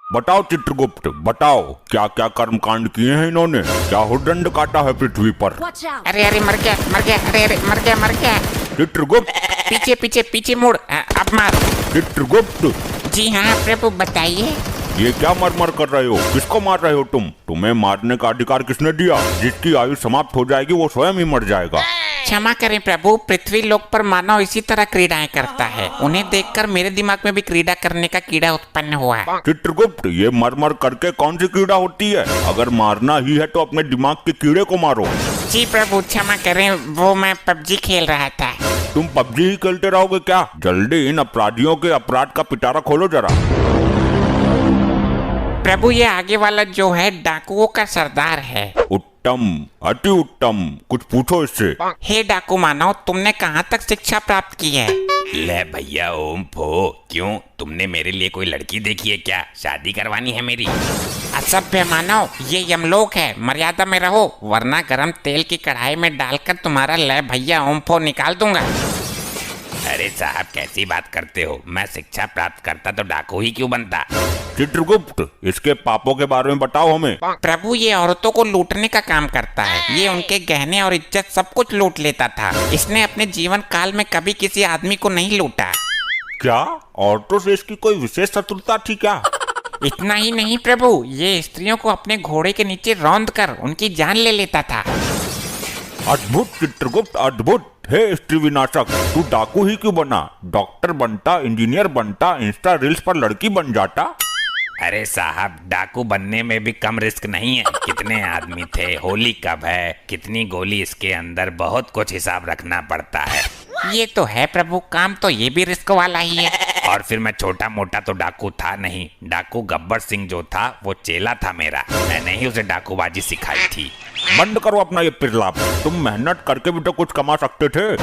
बताओ चित्रगुप्त, बताओ क्या क्या कर्मकांड किए हैं इन्होंने, क्या हुडदंड काटा है पृथ्वी पर। अरे अरे मर गया मर गया, अरे अरे मर गया मर गया। चित्रगुप्त, पीछे पीछे पीछे मुड़, अब मार। चित्रगुप्त, जी हाँ प्रभु बताइए। ये क्या मर कर रहे हो, किसको मार रहे हो तुम? तुम्हें मारने का अधिकार किसने दिया? जिसकी आयु समाप्त हो जाएगी वो स्वयं ही मर जाएगा। क्षमा करें प्रभु, पृथ्वी लोक पर मानव इसी तरह क्रीड़ाएं करता है। उन्हें देखकर मेरे दिमाग में भी क्रीड़ा करने का कीड़ा उत्पन्न हुआ है। चित्रगुप्त, ये मर करके कौन सी कीड़ा होती है? अगर मारना ही है तो अपने दिमाग के कीड़े को मारो। जी प्रभु क्षमा करें, वो मैं पबजी खेल रहा था। तुम पबजी ही खेलते रहोगे क्या? जल्दी इन अपराधियों के अपराध का पिटारा खोलो जरा। प्रभु ये आगे वाला जो है डाकुओं का सरदार है। उत्तम, अति उत्तम, कुछ पूछो इससे। हे डाकू मानव, तुमने कहाँ तक शिक्षा प्राप्त की है? ले भैया ओम फो, क्यों तुमने मेरे लिए कोई लड़की देखी है क्या? शादी करवानी है मेरी? असभ्य मानव, ये यमलोक है, मर्यादा में रहो वरना गरम तेल की कढ़ाई में डालकर तुम्हारा ले भैया ओम फो निकाल दूंगा। अरे साहब कैसी बात करते हो? मैं शिक्षा प्राप्त करता तो डाकू ही क्यों बनता? चित्रगुप्त, इसके पापों के बारे में बताओ हमें। प्रभु ये औरतों को लूटने का काम करता है। ये उनके गहने और इज्जत सब कुछ लूट लेता था। इसने अपने जीवन काल में कभी किसी आदमी को नहीं लूटा। क्या औरतों से इसकी कोई विशेष शत्रुता थी क्या? इतना ही नहीं प्रभु, ये स्त्रियों को अपने घोड़े के नीचे रौंद कर उनकी जान ले लेता था। अद्भुत चित्रगुप्त, अद्भुत। हे स्त्री विनाशक, तू डाकू ही क्यों बना? डॉक्टर बनता, इंजीनियर बनता, इंस्टा रील्स पर लड़की बन जाता। अरे साहब डाकू बनने में भी कम रिस्क नहीं है। कितने आदमी थे, होली कब है, कितनी गोली इसके अंदर, बहुत कुछ हिसाब रखना पड़ता है। ये तो है प्रभु, काम तो ये भी रिस्क वाला ही है। और फिर मैं छोटा मोटा तो डाकू था नहीं। डाकू गब्बर सिंह जो था वो चेला था मेरा, मैंने ही उसे डाकूबाजी सिखाई थी। बंद करो अपना ये पिरलाप, तुम मेहनत करके भी तो कुछ कमा सकते थे।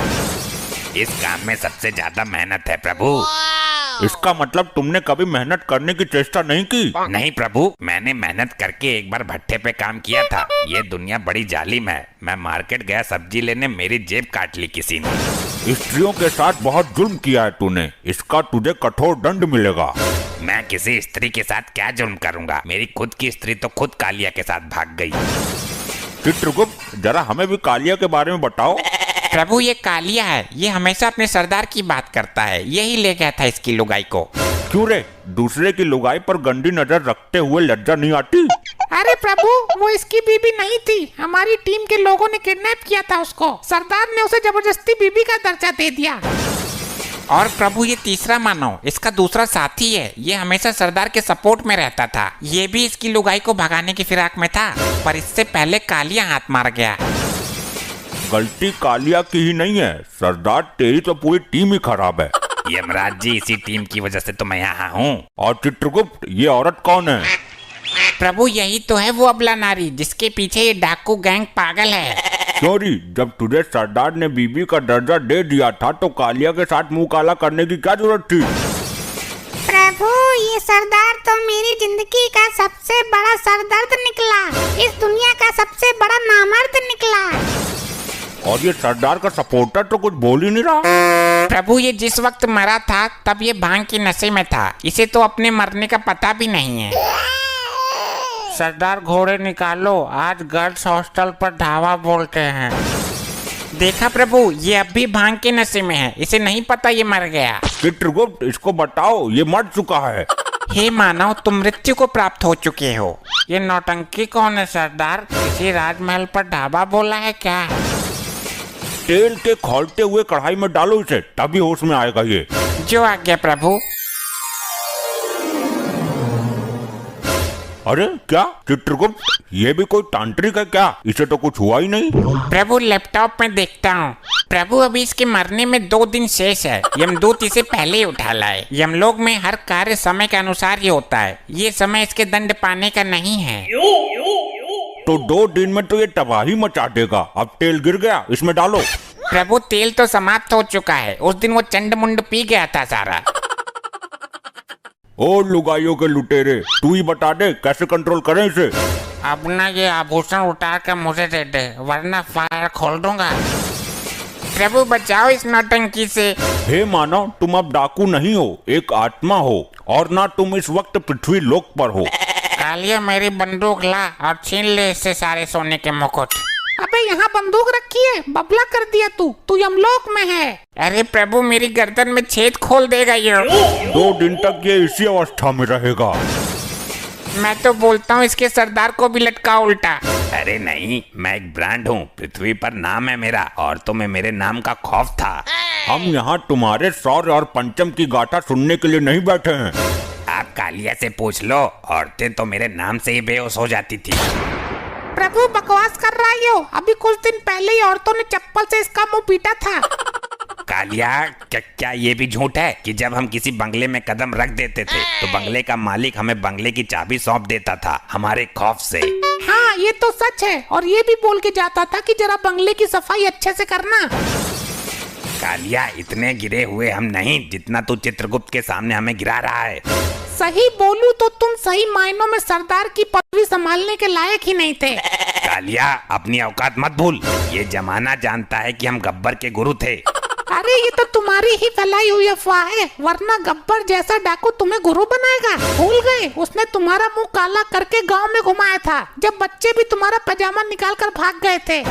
इस काम में सबसे ज्यादा मेहनत है प्रभु। इसका मतलब तुमने कभी मेहनत करने की चेष्टा नहीं की? नहीं प्रभु, मैंने मेहनत करके एक बार भट्टे पे काम किया था। ये दुनिया बड़ी जालिम है। मैं मार्केट गया सब्जी लेने, मेरी जेब काट ली किसी ने। स्त्रियों के साथ बहुत जुल्म किया है तूने, इसका तुझे कठोर दंड मिलेगा। मैं किसी स्त्री के साथ क्या जुल्म करूंगा? मेरी खुद की स्त्री तो खुद कालिया के साथ भाग गई। चित्रगुप्त, जरा हमें भी कालिया के बारे में बताओ। प्रभु ये कालिया है, ये हमेशा अपने सरदार की बात करता है। यही ले गया था इसकी लुगाई को। क्यों रे, दूसरे की लुगाई पर गंदी नजर रखते हुए लज्जा नहीं आती? अरे प्रभु वो इसकी बीबी नहीं थी, हमारी टीम के लोगों ने किडनैप किया था उसको। सरदार ने उसे जबरदस्ती बीबी का दर्जा दे दिया। और प्रभु ये तीसरा मानव इसका दूसरा साथी है। ये हमेशा सरदार के सपोर्ट में रहता था। ये भी इसकी लुगाई को भगाने की फिराक में था, पर इससे पहले कालिया हाथ मार गया। गलती कालिया की ही नहीं है सरदार, तेरी तो पूरी टीम ही खराब है। यमराज जी, इसी टीम की वजह से तो मैं यहाँ हूँ। और चित्रगुप्त, ये औरत कौन है? प्रभु यही तो है वो अबला नारी जिसके पीछे ये डाकू गैंग पागल है। क्यों री, जब तुझे सरदार ने बीबी का दर्जा दे दिया था तो कालिया के साथ मुंह काला करने की क्या जरूरत थी? प्रभु ये सरदार तो मेरी जिंदगी का सबसे बड़ा सरदर्द निकला। इस दुनिया का सबसे बड़ा नामर्द निकला। और ये सरदार का सपोर्टर तो कुछ बोल ही नहीं रहा। प्रभु ये जिस वक्त मरा था तब ये भांग की नशे में था। इसे तो अपने मरने का पता भी नहीं है। सरदार घोड़े निकालो, आज गर्ल्स हॉस्टल पर ढाबा बोलते हैं। देखा प्रभु, ये अब भी भांग के नशे में है। इसे नहीं पता ये मर गया। चित्रगुप्त, इसको बताओ ये मर चुका है। हे मानव, तुम मृत्यु को प्राप्त हो चुके हो। ये नौटंकी कौन है सरदार? किसी राजमहल पर ढाबा बोला है क्या? तेल के खौलते हुए कढ़ाई में डालो इसे, तभी होश में आएगा ये। जो आज्ञा प्रभु। अरे क्या चित्रगुप्त, ये भी कोई तांत्रिक है क्या? इसे तो कुछ हुआ ही नहीं। प्रभु लैपटॉप में देखता हूँ। प्रभु अभी इसके मरने में 2 दिन शेष है। यमदूत इसे पहले ही उठा लाए। यमलोक में हर कार्य समय के अनुसार ही होता है। ये समय इसके दंड पाने का नहीं है। तो 2 दिन में तो ये तबाही मचा देगा। अब तेल गिर गया, इसमें डालो। प्रभु तेल तो समाप्त हो चुका है। उस दिन वो चंड मुंड पी गया था सारा। ओ लुगाइयों के लुटेरे, तू ही बता दे कैसे कंट्रोल करें इसे। अब ना ये आभूषण उतार कर मुझे दे दे, वरना फायर खोल दूंगा। प्रभु बचाओ इस नौटंकी से। हे मानव, तुम अब डाकू नहीं हो, एक आत्मा हो, और ना तुम इस वक्त पृथ्वी लोक पर हो। कालिया मेरी बंदूक ला और छीन ले इससे सारे सोने के मुकुट। अबे यहाँ बंदूक रखी है, बबला कर दिया तू यमलोक में है। अरे प्रभु मेरी गर्दन में छेद खोल देगा ये। 2 दिन तक ये इसी अवस्था में रहेगा। मैं तो बोलता हूँ इसके सरदार को भी लटका उल्टा। अरे नहीं, मैं एक ब्रांड हूँ, पृथ्वी पर नाम है मेरा, और तुम्हें मेरे नाम का खौफ था। हम यहाँ तुम्हारे शौर्य और पंचम की गाथा सुनने के लिए नहीं बैठे हैं। आप कालिया से पूछ लो, औरतें तो मेरे नाम से ही बेहोश हो जाती थी। प्रभु बकवास कर रहा है, अभी कुछ दिन पहले ही औरतों ने चप्पल से इसका मुंह पीटा था। कालिया, क्या ये भी झूठ है कि जब हम किसी बंगले में कदम रख देते थे तो बंगले का मालिक हमें बंगले की चाबी सौंप देता था हमारे खौफ से? हाँ ये तो सच है, और ये भी बोल के जाता था कि जरा बंगले की सफाई अच्छे से करना। कालिया, इतने गिरे हुए हम नहीं जितना तू चित्रगुप्त के सामने हमें गिरा रहा है। सही बोलूं तो तुम सही मायनों में सरदार की पदवी संभालने के लायक ही नहीं थे। कालिया, अपनी औकात मत भूल, ये जमाना जानता है कि हम गब्बर के गुरु थे। अरे ये तो तुम्हारी ही फैलाई हुई अफवाह है, वरना गब्बर जैसा डाकू तुम्हें गुरु बनाएगा। भूल गए, उसने तुम्हारा मुंह काला करके गांव में घुमाया था जब बच्चे भी तुम्हारा पैजामा निकाल कर भाग गए थे।